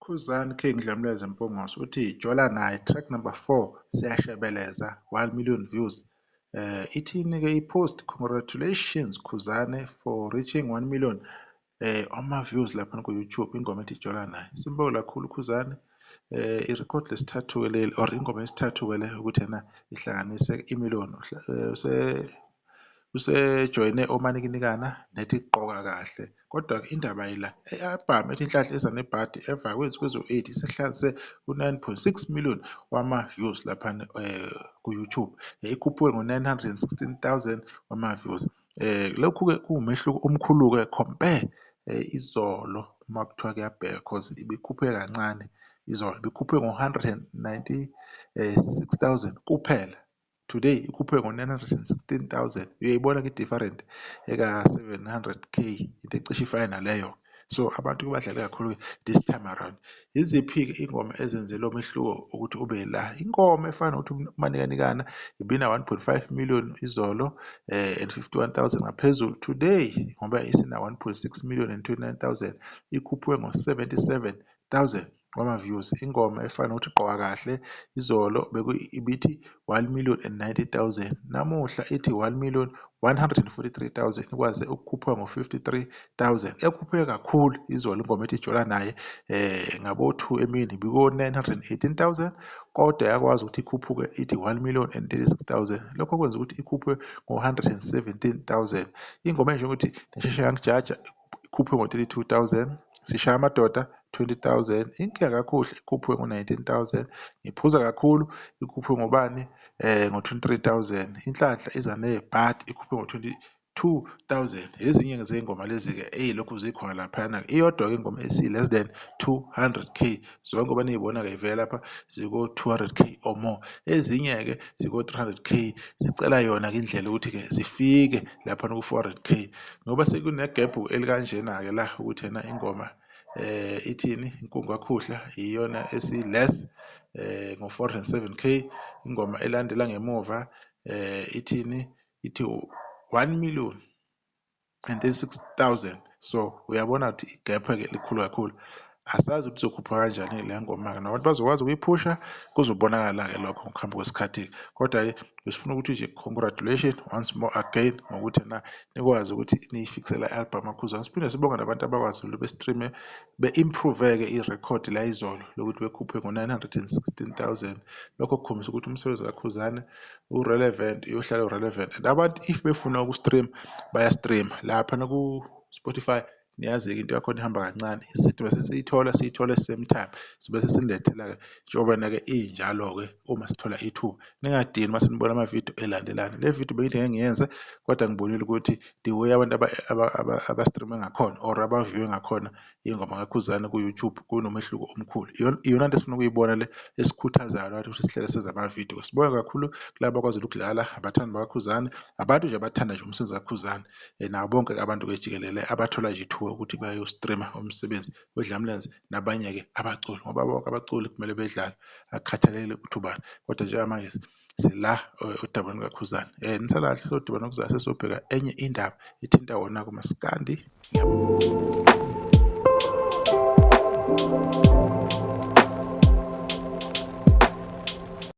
Khuzani King Dlamleza Mpungose uthi Jola naye track number 4 siyashebeleza 1 million views. Ithini-ke i-post congratulations Khuzani for reaching 1 million ama-views lapha ku-YouTube ingoma ethi Jola naye. Simbonge kakhulu Khuzani. I-record lesithathu-ke leli or ingoma yesithathu-ke le ukuthi ena ihlanganise imiliyoni. Usejoyine omanikinikana nethi gqoka kahle kodwa-ke indaba yila i-album ethi inhlahla eza nebhadi eva kwezu-8 isehlanganise u-9.6 million wama-views laphana ku-YouTube ikhuphuke ngo-916,000 wama-views. Lokhu-ke kuwumehluko omkhulu-ke compare izolo uma kuthiwa kuyabheka cause ibikhuphuke kancane izolo ibikhuphuke ngo-196,000 kuphela. Today ikhuphuke ngo-916,000 uyayibona-ke i-different eka-700k into ecishe ifane naleyo. So abantu badlale kakhulu this time around. Yiziphi-ke ingoma ezenze lo mehluko ukuthi ube la? Ingoma efana nokuthi umanikanikana ibina 1.5 million izolo and 51,000 ngaphezulu. Today ngoba isina 1.6 million and 29,000 ikhuphuke ngo-77,000 wama-views. Ingoma efana nokuthi gqoka kahle izolo ibithi 1 million and 90,000 namuhla ithi 1 million 143,000 ikwaze ukukhuphuka ngo-53,000 ekhuphuke kakhulu izolo ingoma ethi Jola naye ngabo-2 emini biko-918,000 kodwa yakwazi ukuthi ikhuphuke ithi 1 million and 36,000 lokho kwenza ukuthi ikhuphuke ngo-117,000. Ingoma enje ukuthi ngisheshe yangijaja ikhuphuke ngo-32,000 sishaya amadoda 20,000 inkinga kakuhle ikhuphuke ngo-19,000 ngiphuza kakhulu ikhuphuke ngobani ngo-23,000 inhlanhla iza nebhadi ikhuphuke ngo-22,000. Ezinye zey'ngoma lezi-ke lokhu zikhona laphayana iyodwa-ke ingoma esi-less than 200k zonke ngoba niyibona-ke ivela lapha ziko-200k or more. Ezinye-ke ziko-300k zicela yona-ke indlela ukuthi-ke zifike lapha ku-400k ngoba sekunegebhu elikanjena-ke la ukuthi ena ingoma ithini Inkungu Khuhla iyona esi-less ngo-407k. Ingoma elandela ngemuva ithini ithi 1 million and 36,000. So uyabona ukuthi igephu-ke likhulu kakhulu. Asazi ukuthi izokhuphuka kanjani le ngoma-ke nabantu bazokwazi ukuyipusha kuzobonakala-ke lokho ngokuhamba kwesikhathi kodwa-ke besifuna ukuthi nje congratulations once more again ngokuthi ena nikwazi ukuthi niyifikise la album kaKhuzani. Siphinde sibonge nabantu abakwazi ukuthi be-stream-e be-improve-ke irekhodi la izolo lokuthi bekhuphe ngo-916,000 lokho kukhombisa ukuthi umsebenzi kaKhuzani u-relevant uyohlala u-relevant and abantu if befuna uku-stream baya-stream lapha naku-Spotify. Niyazi-ke into yakhona ihamba kancane sithi bese siyithola same time bese sinilethela-ke njengobana-ke injalo-ke uma sithola ithuba ningadini uma senibona amavidiyo elandelana. Le video bengithi ngeke ngiyenze kodwa ngibonile ukuthi the way abantu aba-stream-e ngakhona or aba-view-e ngakhona ingoma kaKhuzani ku-YouTube kunomehluko omkhulu. Iyona nto esifuna ukuyibona le esikhuthazayo nathi ukuthi sihlele senza amavidiyo. Sibonge kakhulu kulabo abakwazi ukudlala abathandi bakaKhuzani abantu nje abathanda nje umsebenzi kaKhuzani nabo bonke abantu-ke jikelele abathola nje ithuba ukuthi bayo-stream-a umsebenzi weDlamlenze nabanye-ke abaculi ngoba bonke abaculi kumele bedlale akukhathalekile ukuthi ubani kodwa njengamanje sila odabeni kaKhuzani. Nisala kahle odabeni okuzayo sesobheka enye indaba ethinta wona-ke uMaskandi. Ngiyabonga.